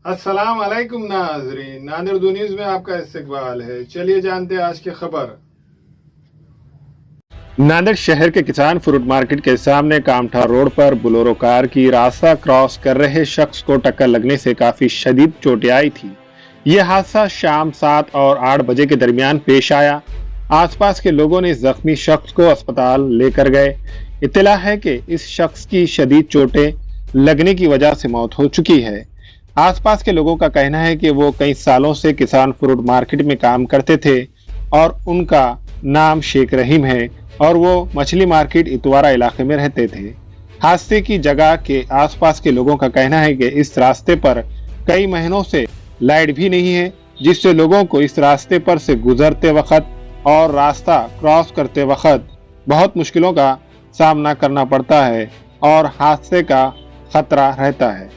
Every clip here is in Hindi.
अस्सलाम वालेकुम नाजरीन, नादिर उर्दू न्यूज में आपका इस्तकबाल है। चलिए जानते हैं आज की खबर। नांदेड़ शहर के किसान फ्रूट मार्केट के सामने कामठा रोड पर बोलेरो कार की रास्ता क्रॉस कर रहे शख्स को टक्कर लगने से काफी शदीद चोटें आई थी। यह हादसा शाम 7 और 8 बजे के दरमियान पेश आया। आसपास के लोगों ने इस जख्मी शख्स को अस्पताल लेकर गए। इत्तला है कि इस शख्स की शदीद चोटें लगने की वजह से मौत हो चुकी है। आसपास के लोगों का कहना है कि वो कई सालों से किसान फ्रूट मार्केट में काम करते थे और उनका नाम शेख रहीम है और वो मछली मार्केट इतवारा इलाके में रहते थे। हादसे की जगह के आसपास के लोगों का कहना है कि इस रास्ते पर कई महीनों से लाइट भी नहीं है, जिससे लोगों को इस रास्ते पर से गुजरते वक्त और रास्ता क्रॉस करते वक्त बहुत मुश्किलों का सामना करना पड़ता है और हादसे का खतरा रहता है।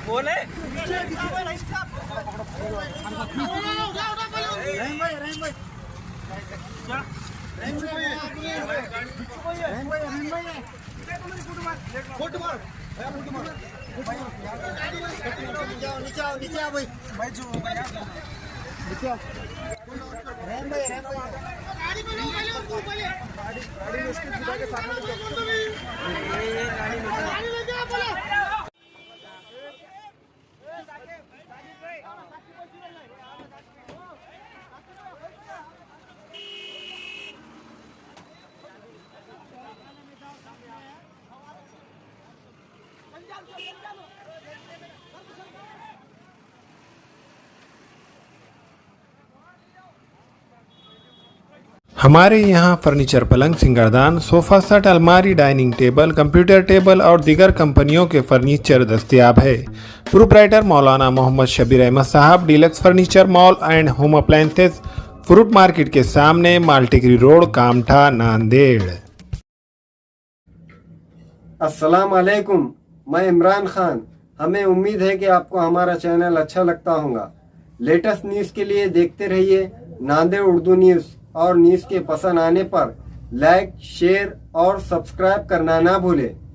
बोले हमारे यहाँ फर्नीचर, पलंग, सिंगारदान, सोफा सेट, अलमारी, डाइनिंग टेबल, कंप्यूटर टेबल और दीगर कंपनियों के फर्नीचर दस्तयाब है। प्रोप्राइटर मौलाना मोहम्मद शबीर अहमद साहब, deluxe furniture mall and home appliances, fruit market के सामने, माल्टिकरी रोड, कामठा, नांदेड़। अस्सलाम वालेकुम, मैं इमरान खान। हमें उम्मीद है कि आपको हमारा चैनल अच्छा लगता होगा। लेटेस्ट न्यूज़ के लिए देखते रहिए नांदेड़ उर्दू न्यूज़ और न्यूज़ के पसंद आने पर लाइक, शेयर और सब्सक्राइब करना ना भूलें।